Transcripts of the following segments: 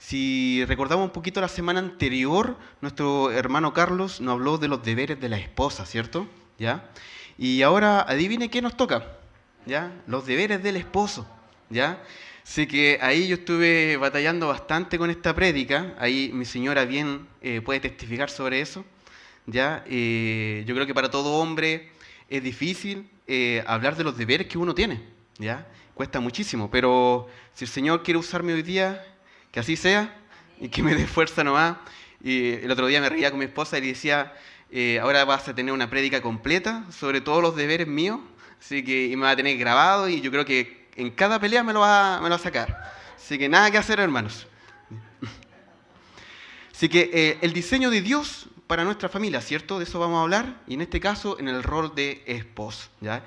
Si recordamos un poquito la semana anterior, nuestro hermano Carlos nos habló de los deberes de la esposa, ¿cierto? ¿Ya? Y ahora adivine qué nos toca, ¿ya? Los deberes del esposo, ¿ya? Sé que ahí yo estuve batallando bastante con esta prédica, ahí mi señora bien puede testificar sobre eso, ¿ya? Yo creo que para todo hombre es difícil hablar de los deberes que uno tiene, ¿ya? Cuesta muchísimo, pero si el Señor quiere usarme hoy día, que así sea, y que me dé fuerza nomás. Y el otro día me reía con mi esposa y le decía, ahora vas a tener una prédica completa sobre todos los deberes míos, así que y me va a tener grabado y yo creo que en cada pelea me lo va a sacar. Así que nada que hacer, hermanos. Así que el diseño de Dios para nuestra familia, ¿cierto? De eso vamos a hablar, y en este caso en el rol de esposo, ¿ya?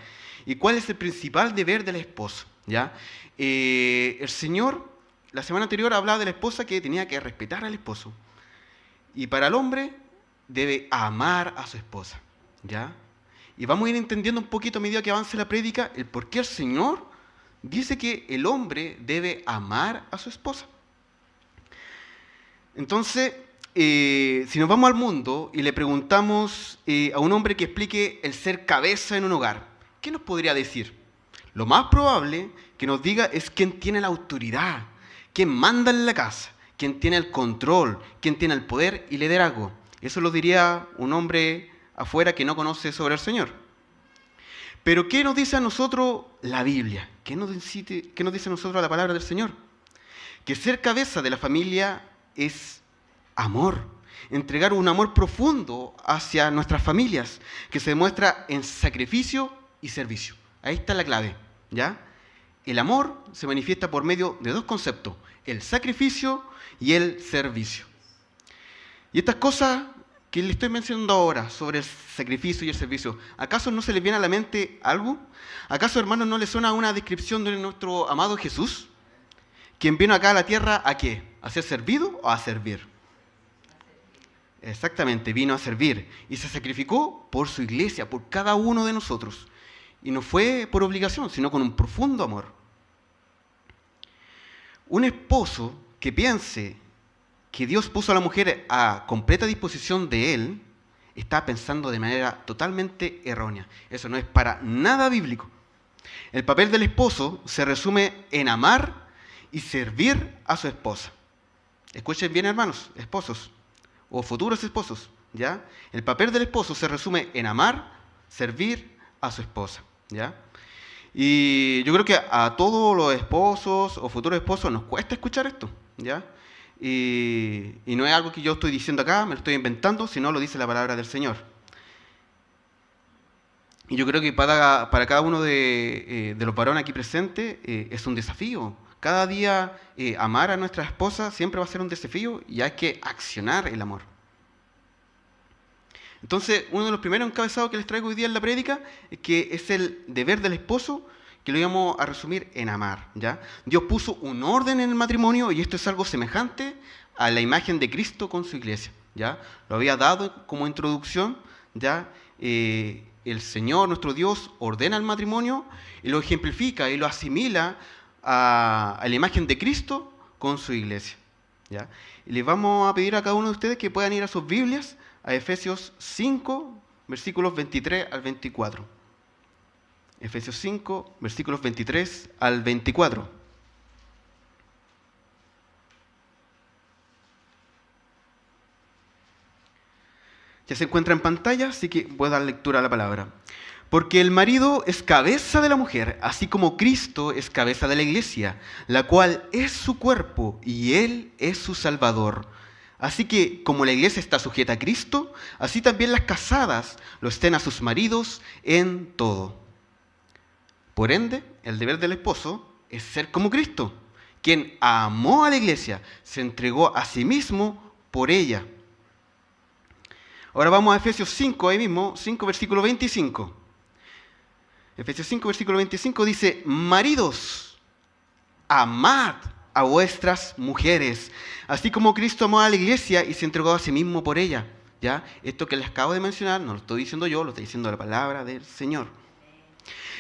¿Y cuál es el principal deber del esposo? ¿Ya? El Señor, la semana anterior hablaba de la esposa que tenía que respetar al esposo. Y para el hombre debe amar a su esposa, ¿ya? Y vamos a ir entendiendo un poquito a medida que avance la prédica el por qué el Señor dice que el hombre debe amar a su esposa. Entonces, si nos vamos al mundo y le preguntamos a un hombre que explique el ser cabeza en un hogar, ¿qué nos podría decir? Lo más probable que nos diga es quién tiene la autoridad, quién manda en la casa, quién tiene el control, quién tiene el poder y el liderazgo. Eso lo diría un hombre afuera que no conoce sobre el Señor. Pero ¿qué nos dice a nosotros la Biblia? ¿Qué nos dice a nosotros la palabra del Señor? Que ser cabeza de la familia es amor, entregar un amor profundo hacia nuestras familias, que se demuestra en sacrificio y servicio. Ahí está la clave, ¿ya? El amor se manifiesta por medio de dos conceptos, el sacrificio y el servicio. Y estas cosas que le estoy mencionando ahora sobre el sacrificio y el servicio, ¿acaso no se les viene a la mente algo? ¿Acaso, hermanos, no les suena una descripción de nuestro amado Jesús? ¿Quien vino acá a la tierra a qué? ¿A ser servido o a servir? Exactamente, vino a servir y se sacrificó por su iglesia, por cada uno de nosotros. Y no fue por obligación, sino con un profundo amor. Un esposo que piense que Dios puso a la mujer a completa disposición de él, está pensando de manera totalmente errónea. Eso no es para nada bíblico. El papel del esposo se resume en amar y servir a su esposa. Escuchen bien, hermanos, esposos o futuros esposos, ¿ya? El papel del esposo se resume en amar, servir a su esposa, ¿ya? Y yo creo que a todos los esposos o futuros esposos nos cuesta escuchar esto, ¿ya? Y no es algo que yo estoy diciendo acá, me lo estoy inventando, sino lo dice la palabra del Señor. Y yo creo que para cada uno de los varones aquí presentes es un desafío. Cada día amar a nuestra esposa siempre va a ser un desafío y hay que accionar el amor. Entonces, uno de los primeros encabezados que les traigo hoy día en la prédica es que es el deber del esposo, que lo íbamos a resumir en amar, ¿ya? Dios puso un orden en el matrimonio y esto es algo semejante a la imagen de Cristo con su iglesia, ¿ya? Lo había dado como introducción, ¿ya? El Señor, nuestro Dios, ordena el matrimonio y lo ejemplifica y lo asimila a la imagen de Cristo con su iglesia, ¿ya? Y les vamos a pedir a cada uno de ustedes que puedan ir a sus Biblias a Efesios 5, versículos 23 al 24. Efesios 5, versículos 23 al 24. Ya se encuentra en pantalla, así que voy a dar lectura a la palabra. Porque el marido es cabeza de la mujer, así como Cristo es cabeza de la iglesia, la cual es su cuerpo y Él es su Salvador. Así que, como la iglesia está sujeta a Cristo, así también las casadas lo estén a sus maridos en todo. Por ende, el deber del esposo es ser como Cristo, quien amó a la iglesia, se entregó a sí mismo por ella. Ahora vamos a Efesios 5, ahí mismo, 5, versículo 25. Efesios 5, versículo 25 dice, maridos, amad a vuestras mujeres, así como Cristo amó a la iglesia y se entregó a sí mismo por ella. ¿Ya? Esto que les acabo de mencionar, no lo estoy diciendo yo, lo está diciendo la palabra del Señor.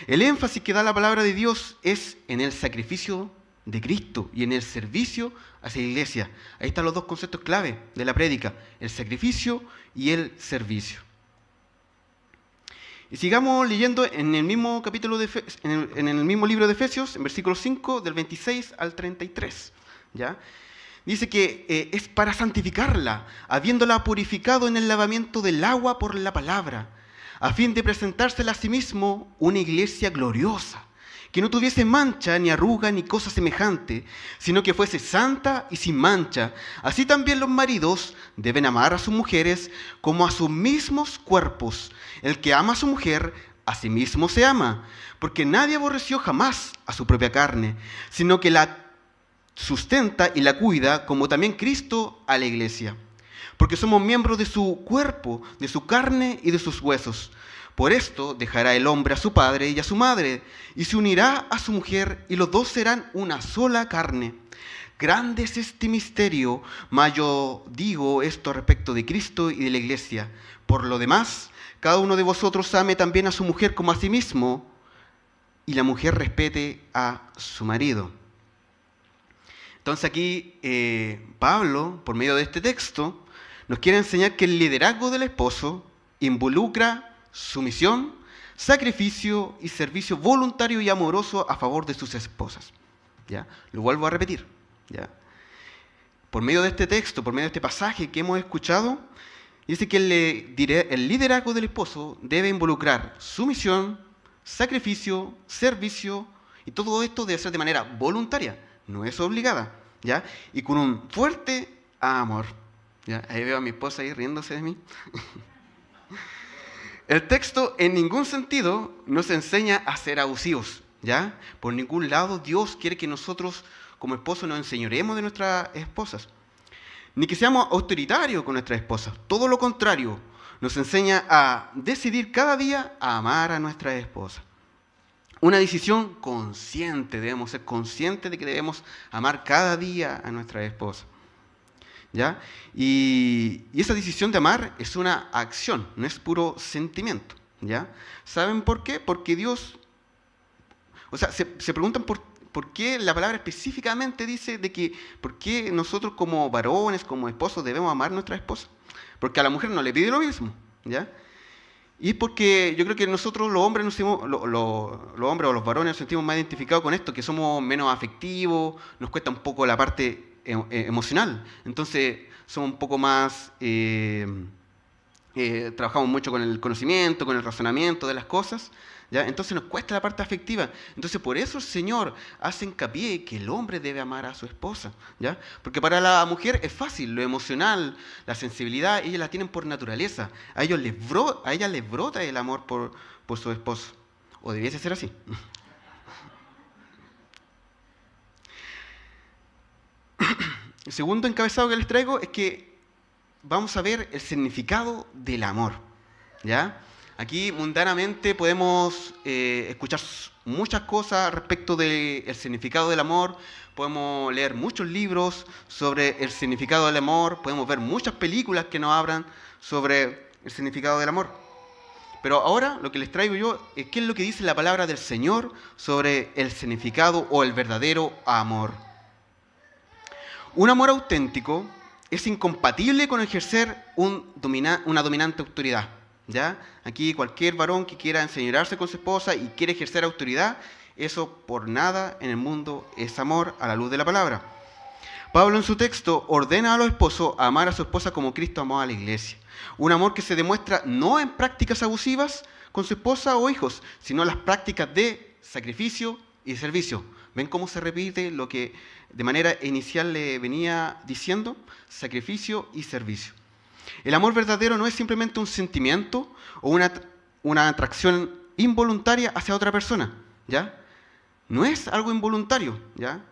El énfasis que da la palabra de Dios es en el sacrificio de Cristo y en el servicio hacia la iglesia. Ahí están los dos conceptos clave de la prédica, el sacrificio y el servicio. Y sigamos leyendo en el mismo capítulo en el mismo libro de Efesios, en versículo 5, del 26 al 33. ¿Ya? Dice que es para santificarla, habiéndola purificado en el lavamiento del agua por la palabra, a fin de presentársela a sí mismo una iglesia gloriosa, que no tuviese mancha, ni arruga, ni cosa semejante, sino que fuese santa y sin mancha. Así también los maridos deben amar a sus mujeres como a sus mismos cuerpos. El que ama a su mujer, a sí mismo se ama, porque nadie aborreció jamás a su propia carne, sino que la sustenta y la cuida, como también Cristo a la iglesia. Porque somos miembros de su cuerpo, de su carne y de sus huesos. Por esto dejará el hombre a su padre y a su madre, y se unirá a su mujer, y los dos serán una sola carne. Grande es este misterio, mas yo digo esto respecto de Cristo y de la iglesia. Por lo demás, cada uno de vosotros ame también a su mujer como a sí mismo, y la mujer respete a su marido. Entonces aquí Pablo, por medio de este texto, nos quiere enseñar que el liderazgo del esposo involucra sumisión, sacrificio y servicio voluntario y amoroso a favor de sus esposas. ¿Ya? Lo vuelvo a repetir. ¿Ya? Por medio de este texto, por medio de este pasaje que hemos escuchado, dice que el liderazgo del esposo debe involucrar sumisión, sacrificio, servicio, y todo esto debe ser de manera voluntaria, no es obligada, ¿ya? Y con un fuerte amor. ¿Ya? Ahí veo a mi esposa ahí riéndose de mí. El texto en ningún sentido nos enseña a ser abusivos, ¿ya? Por ningún lado Dios quiere que nosotros como esposos nos enseñoremos de nuestras esposas, ni que seamos autoritarios con nuestras esposas. Todo lo contrario, nos enseña a decidir cada día a amar a nuestras esposas. Una decisión consciente, debemos ser conscientes de que debemos amar cada día a nuestras esposas. ¿Ya? Y esa decisión de amar es una acción, no es puro sentimiento. ¿Ya? ¿Saben por qué? Porque Dios, o sea, se preguntan por qué la palabra específicamente dice de que, por qué nosotros como varones, como esposos, debemos amar a nuestra esposa. Porque a la mujer no le pide lo mismo. ¿Ya? Y es porque yo creo que nosotros los hombres, los hombres o los varones nos sentimos más identificados con esto, que somos menos afectivos, nos cuesta un poco la parte emocional. Entonces somos un poco más, trabajamos mucho con el conocimiento, con el razonamiento de las cosas, ¿ya? Entonces nos cuesta la parte afectiva. Entonces por eso el Señor hace hincapié que el hombre debe amar a su esposa, ¿ya? Porque para la mujer es fácil, lo emocional, la sensibilidad, ellas la tienen por naturaleza. A ellas les brota el amor por su esposo. O debiese ser así. El segundo encabezado que les traigo es que vamos a ver el significado del amor, ¿ya? Aquí mundanamente podemos escuchar muchas cosas respecto del significado del amor, podemos leer muchos libros sobre el significado del amor, podemos ver muchas películas que nos hablan sobre el significado del amor. Pero ahora lo que les traigo yo es qué es lo que dice la palabra del Señor sobre el significado o el verdadero amor. Un amor auténtico es incompatible con ejercer una dominante autoridad. ¿Ya? Aquí cualquier varón que quiera enseñorearse con su esposa y quiere ejercer autoridad, eso por nada en el mundo es amor a la luz de la palabra. Pablo en su texto ordena a los esposos a amar a su esposa como Cristo amó a la iglesia. Un amor que se demuestra no en prácticas abusivas con su esposa o hijos, sino en las prácticas de sacrificio y de servicio. ¿Ven cómo se repite lo que de manera inicial le venía diciendo? Sacrificio y servicio. El amor verdadero no es simplemente un sentimiento o una atracción involuntaria hacia otra persona, ¿ya? No es algo involuntario, ¿ya?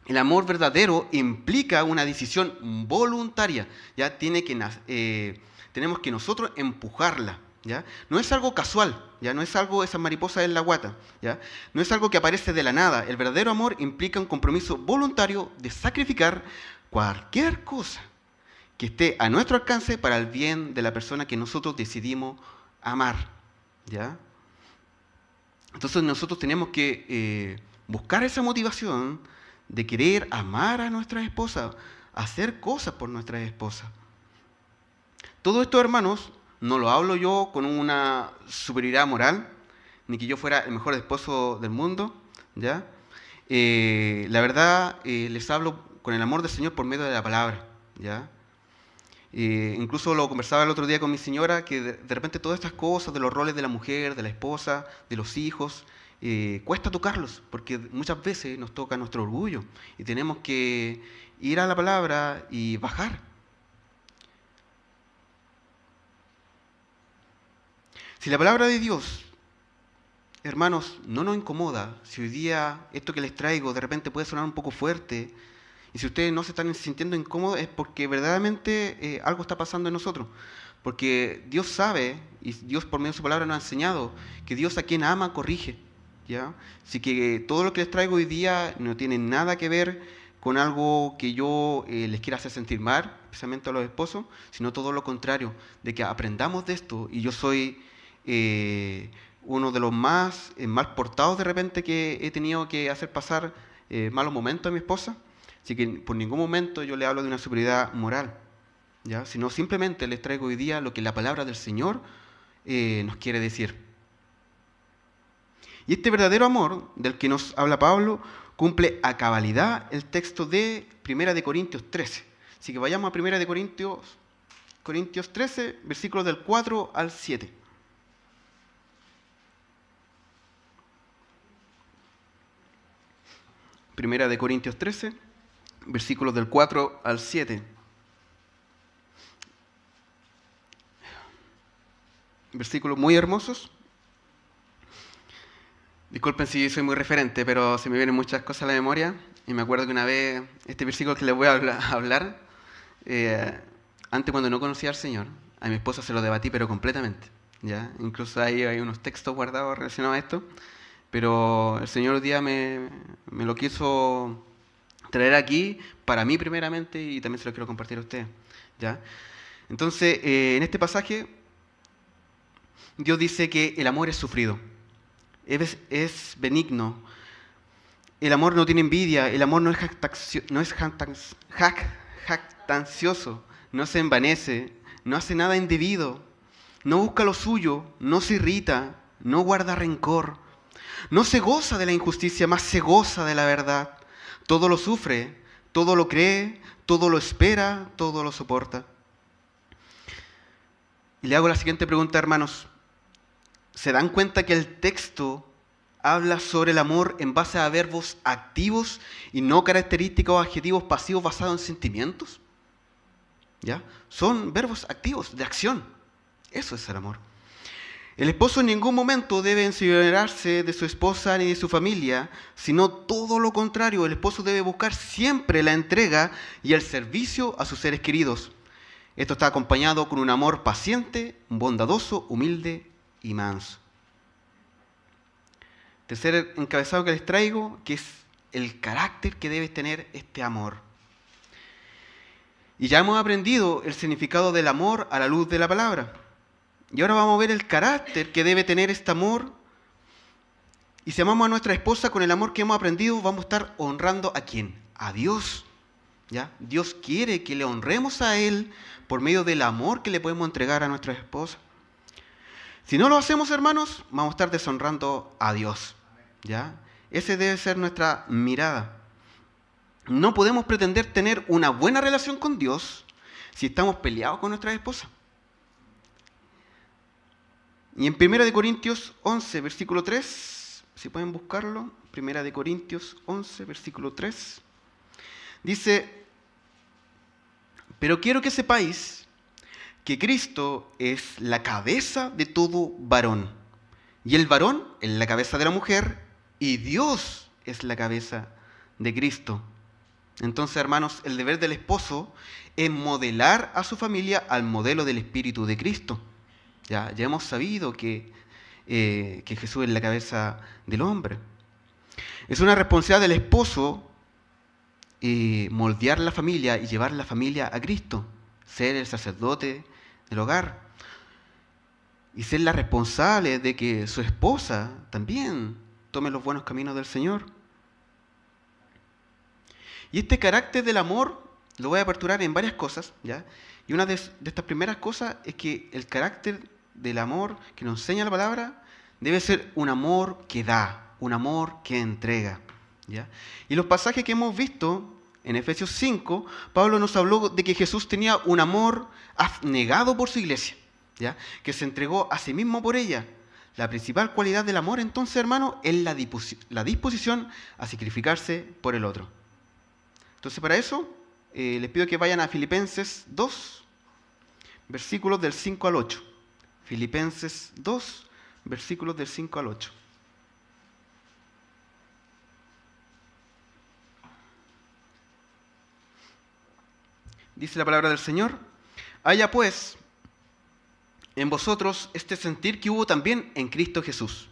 El amor verdadero implica una decisión voluntaria, ¿ya? Tenemos que nosotros empujarla, ¿ya? No es algo casual, ¿ya? No es algo esa mariposa en la guata, ¿ya? No es algo que aparece de la nada. El verdadero amor implica un compromiso voluntario de sacrificar cualquier cosa que esté a nuestro alcance para el bien de la persona que nosotros decidimos amar, ¿ya? Entonces nosotros tenemos que buscar esa motivación de querer amar a nuestras esposas, hacer cosas por nuestras esposas. Todo esto, hermanos, no lo hablo yo con una superioridad moral, ni que yo fuera el mejor esposo del mundo, ¿ya? La verdad, les hablo con el amor del Señor por medio de la palabra, ¿ya? Incluso lo conversaba el otro día con mi señora, que de repente todas estas cosas de los roles de la mujer, de la esposa, de los hijos, cuesta tocarlos, porque muchas veces nos toca nuestro orgullo y tenemos que ir a la palabra y bajar. Si la palabra de Dios, hermanos, no nos incomoda, si hoy día esto que les traigo de repente puede sonar un poco fuerte, y si ustedes no se están sintiendo incómodos, es porque verdaderamente algo está pasando en nosotros. Porque Dios sabe, y Dios por medio de su palabra nos ha enseñado, que Dios a quien ama corrige, ¿ya? Así que todo lo que les traigo hoy día no tiene nada que ver con algo que yo les quiera hacer sentir mal, especialmente a los esposos, sino todo lo contrario, de que aprendamos de esto. Y yo soy uno de los más mal portados de repente que he tenido que hacer pasar malos momentos a mi esposa. Así que por ningún momento yo le hablo de una superioridad moral, ¿ya? Sino simplemente les traigo hoy día lo que la palabra del Señor nos quiere decir. Y este verdadero amor del que nos habla Pablo cumple a cabalidad el texto de 1 de Corintios 13. Así que vayamos a 1 de Corintios 13, versículos del 4 al 7. Primera de Corintios 13, versículos del 4 al 7. Versículos muy hermosos. Disculpen si soy muy referente, pero se me vienen muchas cosas a la memoria. Y me acuerdo que una vez, este versículo que les voy a hablar, antes cuando no conocía al Señor, a mi esposa se lo debatí, pero completamente, ¿ya? Incluso ahí hay unos textos guardados relacionados a esto. Pero el Señor hoy día me lo quiso traer aquí, para mí primeramente, y también se lo quiero compartir a ustedes, ¿ya? Entonces, en este pasaje, Dios dice que el amor es sufrido, es benigno, el amor no tiene envidia, el amor no es jactancioso, no se envanece, no hace nada indebido, no busca lo suyo, no se irrita, no guarda rencor, no se goza de la injusticia, más se goza de la verdad. Todo lo sufre, todo lo cree, todo lo espera, todo lo soporta. Y le hago la siguiente pregunta, hermanos. ¿Se dan cuenta que el texto habla sobre el amor en base a verbos activos y no característicos o adjetivos pasivos basados en sentimientos? ¿Ya? Son verbos activos, de acción. Eso es el amor. El esposo en ningún momento debe enseñorearse de su esposa ni de su familia, sino todo lo contrario. El esposo debe buscar siempre la entrega y el servicio a sus seres queridos. Esto está acompañado con un amor paciente, bondadoso, humilde y manso. Tercer encabezado que les traigo, que es el carácter que debe tener este amor. Y ya hemos aprendido el significado del amor a la luz de la palabra. Y ahora vamos a ver el carácter que debe tener este amor. Y si amamos a nuestra esposa con el amor que hemos aprendido, vamos a estar honrando ¿a quién? A Dios. ¿Ya? Dios quiere que le honremos a Él por medio del amor que le podemos entregar a nuestra esposa. Si no lo hacemos, hermanos, vamos a estar deshonrando a Dios, ¿ya? Ese debe ser nuestra mirada. No podemos pretender tener una buena relación con Dios si estamos peleados con nuestra esposa. Y en 1 Corintios 11, versículo 3, si pueden buscarlo, 1 Corintios 11, versículo 3, dice: pero quiero que sepáis que Cristo es la cabeza de todo varón, y el varón es la cabeza de la mujer, y Dios es la cabeza de Cristo. Entonces, hermanos, el deber del esposo es modelar a su familia al modelo del Espíritu de Cristo. Ya hemos sabido que Jesús es la cabeza del hombre. Es una responsabilidad del esposo moldear la familia y llevar la familia a Cristo, ser el sacerdote del hogar y ser la responsable de que su esposa también tome los buenos caminos del Señor. Y este carácter del amor lo voy a aperturar en varias cosas, ¿ya? Y una de estas primeras cosas es que el carácter del amor que nos enseña la palabra debe ser un amor que da, un amor que entrega, ¿ya? Y los pasajes que hemos visto en Efesios 5, Pablo nos habló de que Jesús tenía un amor abnegado por su iglesia, ¿ya? Que se entregó a sí mismo por ella. La principal cualidad del amor, entonces, hermano, es la disposición a sacrificarse por el otro. Entonces, para eso, les pido que vayan a Filipenses 2, versículos del 5 al 8. Filipenses 2, versículos del 5 al 8. Dice la palabra del Señor: haya pues en vosotros este sentir que hubo también en Cristo Jesús,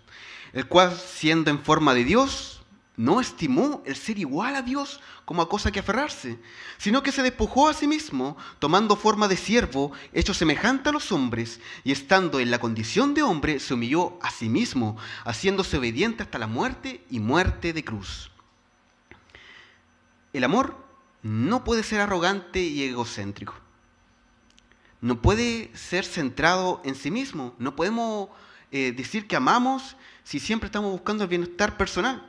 el cual, siendo en forma de Dios, no estimó el ser igual a Dios como a cosa que aferrarse, sino que se despojó a sí mismo, tomando forma de siervo, hecho semejante a los hombres, y estando en la condición de hombre, se humilló a sí mismo, haciéndose obediente hasta la muerte y muerte de cruz. El amor no puede ser arrogante y egocéntrico. No puede ser centrado en sí mismo. No podemos decir que amamos si siempre estamos buscando el bienestar personal.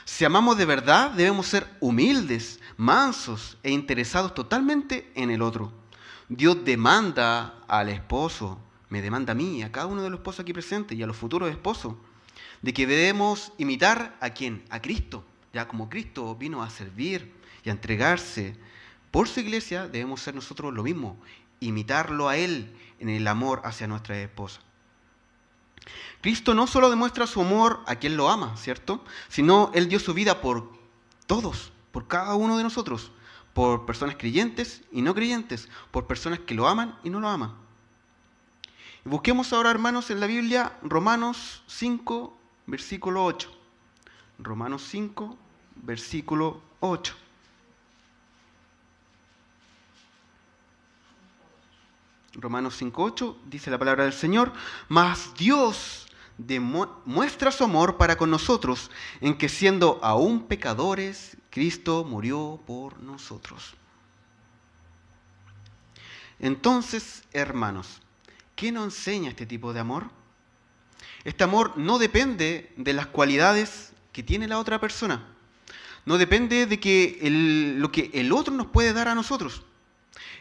Si amamos de verdad, debemos ser humildes, mansos e interesados totalmente en el otro. Dios demanda al esposo, me demanda a mí, a cada uno de los esposos aquí presentes y a los futuros esposos, de que debemos imitar ¿a quién? A Cristo. Ya como Cristo vino a servir y a entregarse por su iglesia, debemos ser nosotros lo mismo, imitarlo a Él en el amor hacia nuestra esposa. Cristo no solo demuestra su amor a quien lo ama, ¿cierto? Sino Él dio su vida por todos, por cada uno de nosotros, por personas creyentes y no creyentes, por personas que lo aman y no lo aman. Y busquemos ahora, hermanos, en la Biblia Romanos 5, versículo 8. Romanos 5, versículo 8. Romanos 5:8 dice la palabra del Señor: mas Dios muestra su amor para con nosotros, en que siendo aún pecadores, Cristo murió por nosotros. Entonces, hermanos, ¿qué nos enseña este tipo de amor? Este amor no depende de las cualidades que tiene la otra persona. No depende de lo que el otro nos puede dar a nosotros.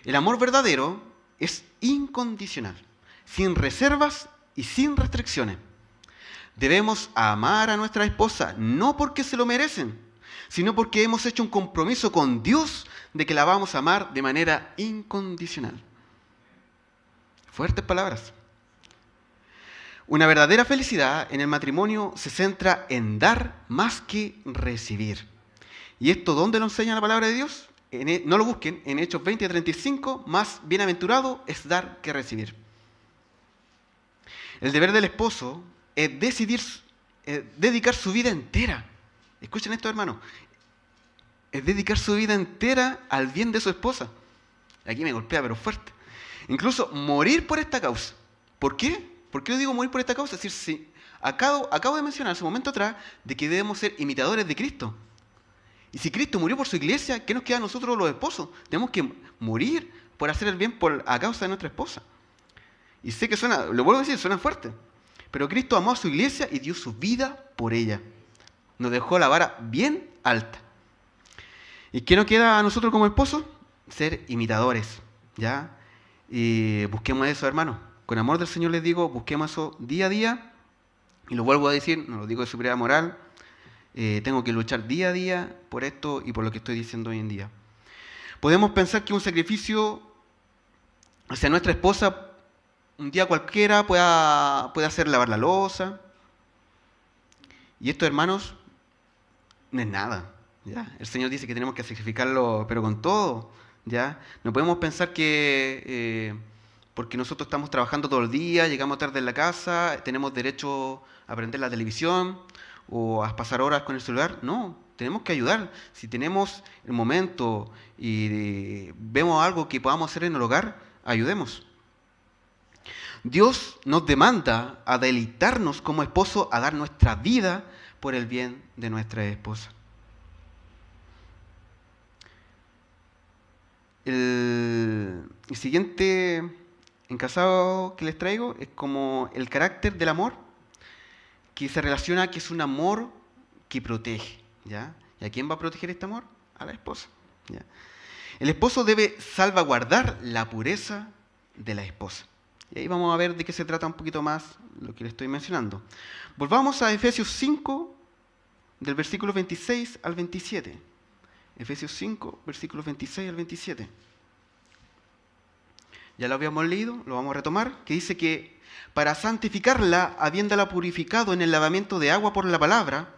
El amor verdadero es incondicional, sin reservas y sin restricciones. Debemos amar a nuestra esposa no porque se lo merecen, sino porque hemos hecho un compromiso con Dios de que la vamos a amar de manera incondicional. Fuertes palabras. Una verdadera felicidad en el matrimonio se centra en dar más que recibir. ¿Y esto dónde lo enseña la palabra de Dios? No lo busquen, en Hechos 20:35, más bienaventurado es dar que recibir. El deber del esposo es dedicar su vida entera. Escuchen esto, hermanos. Es dedicar su vida entera al bien de su esposa. Aquí me golpea, pero fuerte. Incluso morir por esta causa. ¿Por qué? ¿Por qué yo digo morir por esta causa? Es decir, si acabo de mencionar hace un momento atrás de que debemos ser imitadores de Cristo. Y si Cristo murió por su iglesia, ¿qué nos queda a nosotros los esposos? Tenemos que morir por hacer el bien a causa de nuestra esposa. Y sé que lo vuelvo a decir, suena fuerte. Pero Cristo amó a su iglesia y dio su vida por ella. Nos dejó la vara bien alta. ¿Y qué nos queda a nosotros como esposos? Ser imitadores, ¿ya? Y busquemos eso, hermanos. Con amor del Señor les digo, busquemos eso día a día. Y lo vuelvo a decir, no lo digo de superioridad moral. Tengo que luchar día a día por esto y por lo que estoy diciendo hoy en día. Podemos pensar que un sacrificio hacia nuestra esposa un día cualquiera puede hacer lavar la loza. Y esto, hermanos, no es nada, ¿ya? El Señor dice que tenemos que sacrificarlo, pero con todo, ¿ya? No podemos pensar que porque nosotros estamos trabajando todo el día, llegamos tarde en la casa, tenemos derecho a prender la televisión o a pasar horas con el celular. No, tenemos que ayudar. Si tenemos el momento y vemos algo que podamos hacer en el hogar, ayudemos. Dios nos demanda a deleitarnos como esposo, a dar nuestra vida por el bien de nuestra esposa. El siguiente encasado que les traigo es como el carácter del amor, que se relaciona que es un amor que protege, ¿ya? ¿Y a quién va a proteger este amor? A la esposa, ¿ya? El esposo debe salvaguardar la pureza de la esposa. Y ahí vamos a ver de qué se trata un poquito más lo que les estoy mencionando. Volvamos a Efesios 5, del versículo 26 al 27. Efesios 5, versículos 26 al 27. Ya lo habíamos leído, lo vamos a retomar, que dice que para santificarla, habiéndola purificado en el lavamiento de agua por la palabra,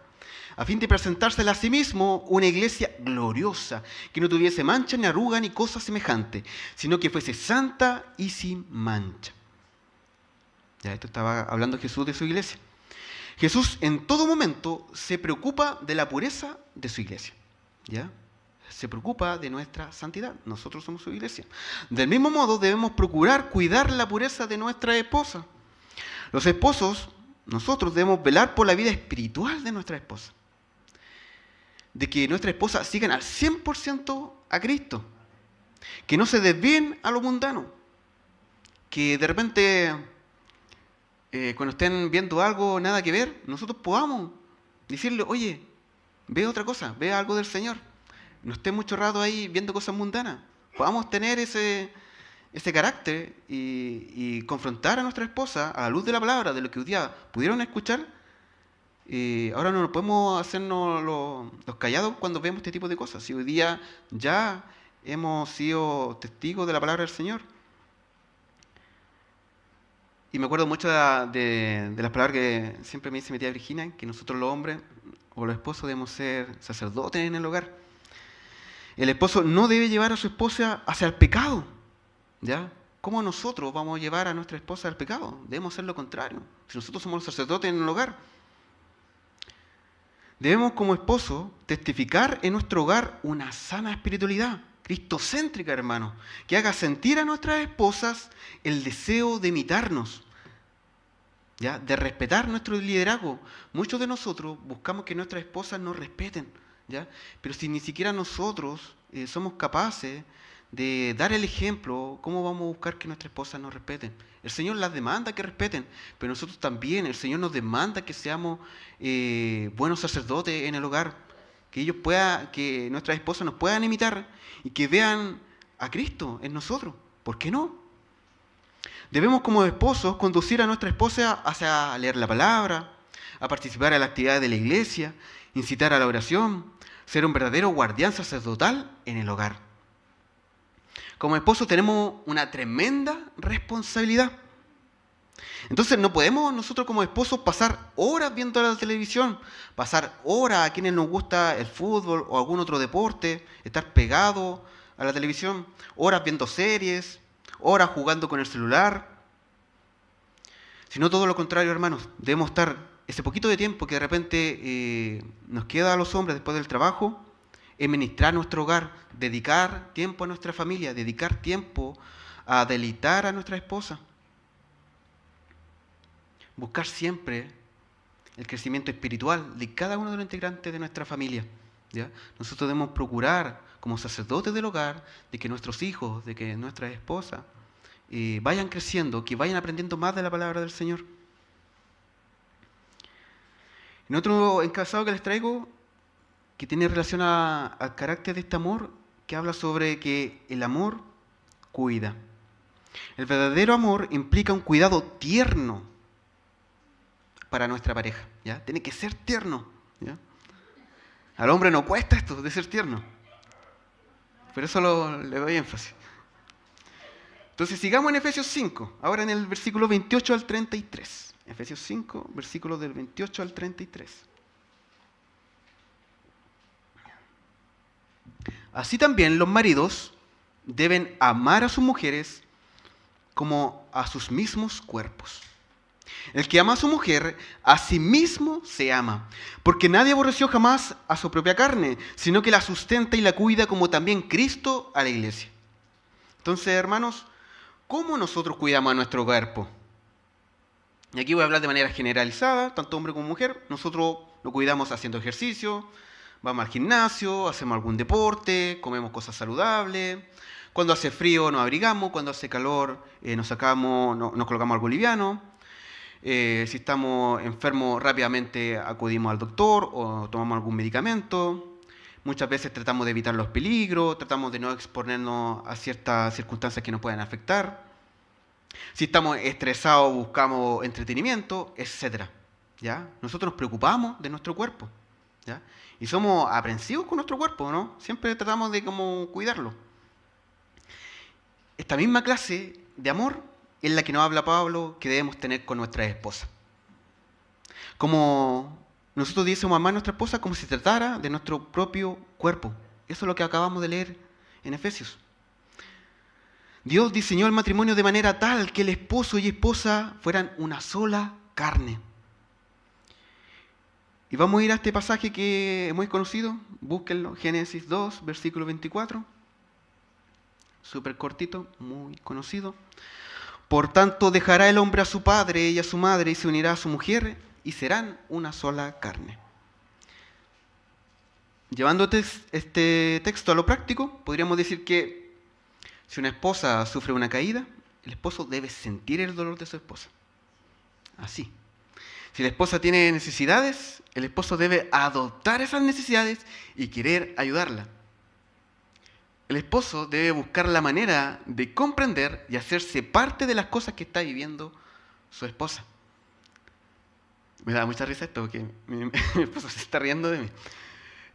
a fin de presentársela a sí mismo una iglesia gloriosa, que no tuviese mancha, ni arruga, ni cosa semejante, sino que fuese santa y sin mancha. Ya esto estaba hablando Jesús de su iglesia. Jesús en todo momento se preocupa de la pureza de su iglesia, ¿ya? Se preocupa de nuestra santidad. Nosotros somos su iglesia. Del mismo modo debemos procurar cuidar la pureza de nuestra esposa. Los esposos, nosotros debemos velar por la vida espiritual de nuestra esposa. De que nuestra esposa sigan al 100% a Cristo. Que no se desvíen a lo mundano. Que de repente, cuando estén viendo algo nada que ver, nosotros podamos decirle, oye, ve otra cosa, ve algo del Señor. No esté mucho rato ahí viendo cosas mundanas. Podamos tener ese carácter y confrontar a nuestra esposa a la luz de la palabra, de lo que hoy día pudieron escuchar. Ahora no podemos hacernos los callados cuando vemos este tipo de cosas. Si hoy día ya hemos sido testigos de la palabra del Señor. Y me acuerdo mucho de las palabras que siempre me dice mi tía Virginia, que nosotros los hombres o los esposos debemos ser sacerdotes en el hogar. El esposo no debe llevar a su esposa hacia el pecado, ¿ya? ¿Cómo nosotros vamos a llevar a nuestra esposa al pecado? Debemos hacer lo contrario. Si nosotros somos los sacerdotes en el hogar, debemos como esposo testificar en nuestro hogar una sana espiritualidad, cristocéntrica, hermano, que haga sentir a nuestras esposas el deseo de imitarnos, ¿ya? De respetar nuestro liderazgo. Muchos de nosotros buscamos que nuestras esposas nos respeten, ¿ya? Pero si ni siquiera nosotros somos capaces de dar el ejemplo, ¿cómo vamos a buscar que nuestras esposas nos respeten? El Señor las demanda que respeten, pero nosotros también, el Señor nos demanda que seamos buenos sacerdotes en el hogar, que nuestras esposas nos puedan imitar y que vean a Cristo en nosotros. ¿Por qué no? Debemos como esposos conducir a nuestra esposa hacia leer la palabra, a participar en las actividades de la iglesia, incitar a la oración, ser un verdadero guardián sacerdotal en el hogar. Como esposos tenemos una tremenda responsabilidad. Entonces no podemos nosotros como esposos pasar horas viendo la televisión, pasar horas a quienes nos gusta el fútbol o algún otro deporte, estar pegados a la televisión, horas viendo series, horas jugando con el celular. Sino todo lo contrario, hermanos, debemos estar ese poquito de tiempo que de repente nos queda a los hombres después del trabajo, en ministrar nuestro hogar, dedicar tiempo a nuestra familia, dedicar tiempo a deleitar a nuestra esposa. Buscar siempre el crecimiento espiritual de cada uno de los integrantes de nuestra familia, ¿ya? Nosotros debemos procurar, como sacerdotes del hogar, de que nuestros hijos, de que nuestras esposas vayan creciendo, que vayan aprendiendo más de la palabra del Señor. En otro encasado que les traigo, que tiene relación al carácter de este amor, que habla sobre que el amor cuida. El verdadero amor implica un cuidado tierno para nuestra pareja, ¿ya? Tiene que ser tierno, ¿ya? Al hombre no cuesta esto de ser tierno. Por eso le doy énfasis. Entonces sigamos en Efesios 5, ahora en el versículo 28 al 33. Efesios 5, versículos del 28 al 33. Así también los maridos deben amar a sus mujeres como a sus mismos cuerpos. El que ama a su mujer, a sí mismo se ama, porque nadie aborreció jamás a su propia carne, sino que la sustenta y la cuida como también Cristo a la iglesia. Entonces, hermanos, ¿cómo nosotros cuidamos a nuestro cuerpo? Y aquí voy a hablar de manera generalizada, tanto hombre como mujer. Nosotros lo cuidamos haciendo ejercicio, vamos al gimnasio, hacemos algún deporte, comemos cosas saludables, Cuando hace frío nos abrigamos, cuando hace calor nos colocamos algo liviano. Si estamos enfermos rápidamente acudimos al doctor o tomamos algún medicamento. Muchas veces tratamos de evitar los peligros, tratamos de no exponernos a ciertas circunstancias que nos puedan afectar. Si estamos estresados buscamos entretenimiento, etc. ¿Ya? Nosotros nos preocupamos de nuestro cuerpo, ¿ya? Y somos aprensivos con nuestro cuerpo, ¿no? Siempre tratamos de como cuidarlo. Esta misma clase de amor es la que nos habla Pablo que debemos tener con nuestra esposa. Como nosotros diésemos amar a nuestra esposa como si se tratara de nuestro propio cuerpo. Eso es lo que acabamos de leer en Efesios. Dios diseñó el matrimonio de manera tal que el esposo y esposa fueran una sola carne. Y vamos a ir a este pasaje que es muy conocido. Búsquenlo, Génesis 2, versículo 24. Súper cortito, muy conocido. Por tanto, dejará el hombre a su padre y a su madre y se unirá a su mujer y serán una sola carne. Llevando este texto a lo práctico, podríamos decir que si una esposa sufre una caída, el esposo debe sentir el dolor de su esposa. Así. Si la esposa tiene necesidades, el esposo debe adoptar esas necesidades y querer ayudarla. El esposo debe buscar la manera de comprender y hacerse parte de las cosas que está viviendo su esposa. Me da mucha risa esto porque mi esposo se está riendo de mí.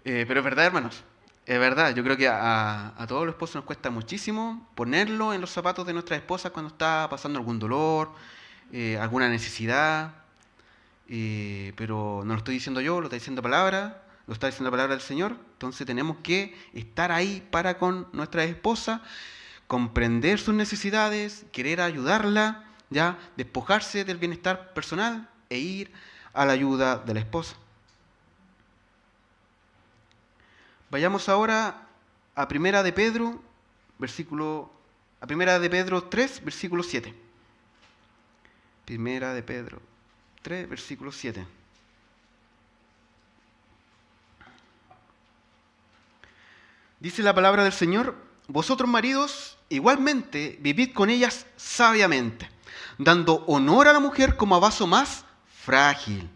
Pero es verdad, hermanos. Es verdad. Yo creo que a todos los esposos nos cuesta muchísimo ponerlo en los zapatos de nuestra esposa cuando está pasando algún dolor, alguna necesidad. Pero no lo estoy diciendo yo, lo está diciendo lo está diciendo la palabra del Señor. Entonces tenemos que estar ahí para con nuestra esposa, comprender sus necesidades, querer ayudarla, ya despojarse del bienestar personal e ir a la ayuda de la esposa. Vayamos ahora a Primera de Pedro 3, versículo 7. Primera de Pedro 3, versículo 7. Dice la palabra del Señor: vosotros maridos, igualmente, vivid con ellas sabiamente, dando honor a la mujer como a vaso más frágil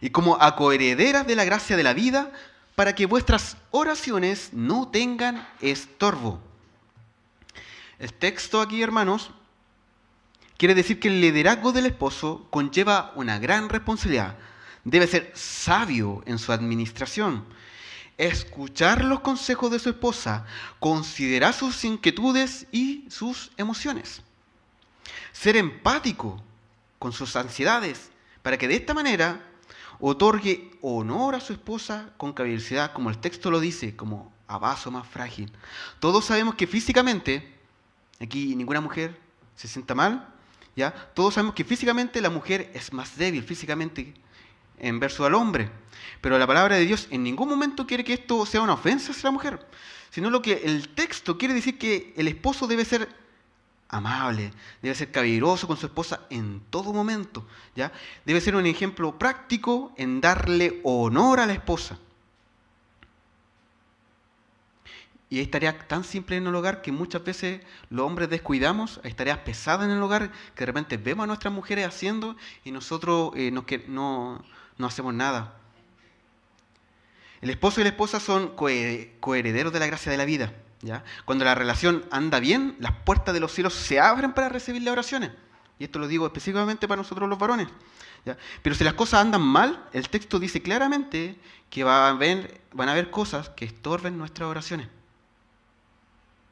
y como a coherederas de la gracia de la vida, para que vuestras oraciones no tengan estorbo. El texto aquí, hermanos, quiere decir que el liderazgo del esposo conlleva una gran responsabilidad. Debe ser sabio en su administración, escuchar los consejos de su esposa, considerar sus inquietudes y sus emociones, ser empático con sus ansiedades, para que de esta manera otorgue honor a su esposa con caballerosidad, como el texto lo dice, como a vaso más frágil. Todos sabemos que físicamente, aquí ninguna mujer se sienta mal, ¿ya? Todos sabemos que físicamente la mujer es más débil físicamente en verso al hombre. Pero la palabra de Dios en ningún momento quiere que esto sea una ofensa hacia la mujer, sino lo que el texto quiere decir que el esposo debe ser amable, debe ser caballeroso con su esposa en todo momento, ¿ya? Debe ser un ejemplo práctico en darle honor a la esposa. Y hay tareas tan simples en el hogar que muchas veces los hombres descuidamos. Hay tareas pesadas en el hogar que de repente vemos a nuestras mujeres haciendo y nosotros no hacemos nada. El esposo y la esposa son coherederos de la gracia de la vida, ¿ya? Cuando la relación anda bien, las puertas de los cielos se abren para recibir las oraciones. Y esto lo digo específicamente para nosotros los varones, ¿ya? Pero si las cosas andan mal, el texto dice claramente que van a haber cosas que estorben nuestras oraciones.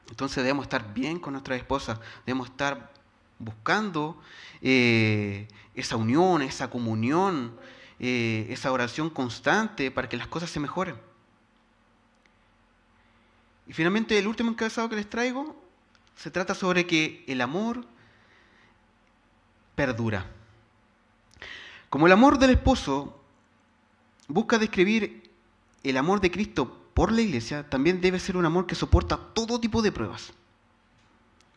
Entonces debemos estar bien con nuestras esposas, debemos estar buscando esa unión, esa comunión, esa oración constante para que las cosas se mejoren. Y finalmente el último encabezado que les traigo se trata sobre que el amor perdura. Como el amor del esposo busca describir el amor de Cristo por la iglesia, también debe ser un amor que soporta todo tipo de pruebas,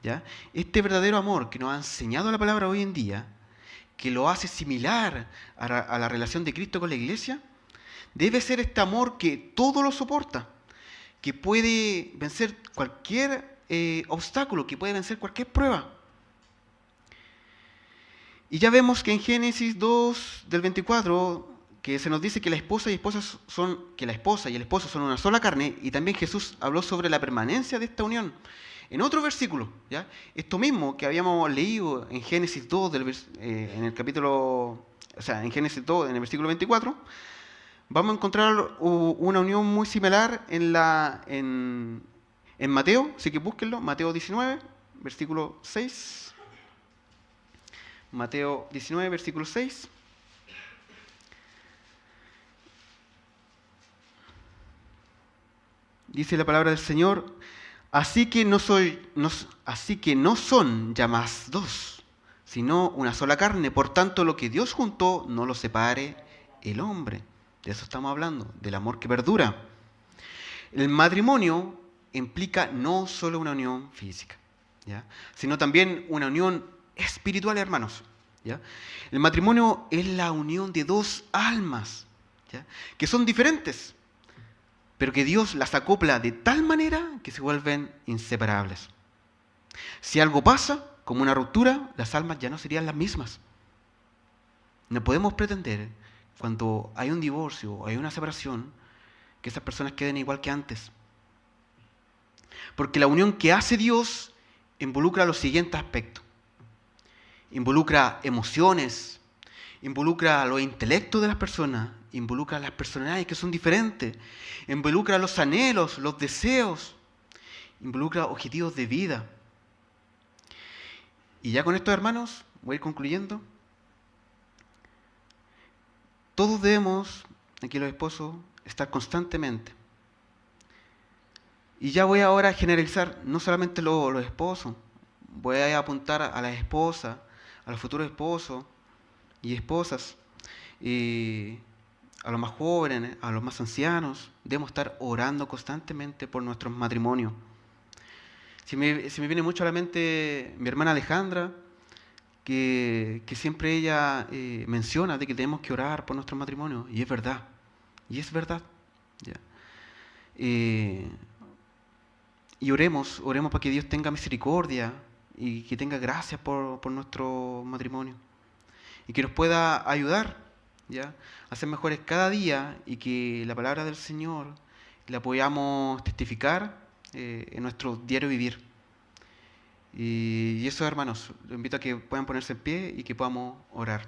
¿ya? Este verdadero amor que nos ha enseñado la palabra hoy en día, que lo hace similar a la relación de Cristo con la iglesia, debe ser este amor que todo lo soporta, que puede vencer cualquier obstáculo, que puede vencer cualquier prueba. Y ya vemos que en Génesis 2, del 24, que se nos dice que la esposa y el esposo son una sola carne, y también Jesús habló sobre la permanencia de esta unión. En otro versículo, ¿ya? Esto mismo que habíamos leído en Génesis 2, en el capítulo, o sea, en Génesis 2, en el versículo 24, vamos a encontrar una unión muy similar en Mateo, así que búsquenlo, Mateo 19, versículo 6. Mateo 19, versículo 6. Dice la palabra del Señor: así que no son ya más dos, sino una sola carne. Por tanto, lo que Dios juntó, no lo separe el hombre. De eso estamos hablando, del amor que perdura. El matrimonio implica no solo una unión física, ¿ya? Sino también una unión espiritual, hermanos, ¿ya? El matrimonio es la unión de dos almas, ¿ya? Que son diferentes, pero que Dios las acopla de tal manera que se vuelven inseparables. Si algo pasa, como una ruptura, las almas ya no serían las mismas. No podemos pretender, cuando hay un divorcio o hay una separación, que esas personas queden igual que antes. Porque la unión que hace Dios involucra los siguientes aspectos. Involucra emociones, involucra los intelectos de las personas, involucra las personalidades que son diferentes, involucra los anhelos, los deseos, involucra objetivos de vida. Y ya con esto, hermanos, voy a ir concluyendo. Todos debemos, aquí los esposos, estar constantemente. Y ya voy ahora a generalizar no solamente los esposos, voy a apuntar a las esposas, a los futuros esposos y esposas, a los más jóvenes, a los más ancianos. Debemos estar orando constantemente por nuestros matrimonios. Se me viene mucho a la mente mi hermana Alejandra, que siempre ella menciona de que tenemos que orar por nuestro matrimonio, y es verdad, ¿ya? Y oremos para que Dios tenga misericordia y que tenga gracia por nuestro matrimonio, y que nos pueda ayudar, ¿ya?, a ser mejores cada día, y que la palabra del Señor la podamos testificar en nuestro diario vivir. Y eso, hermanos, los invito a que puedan ponerse en pie y que podamos orar.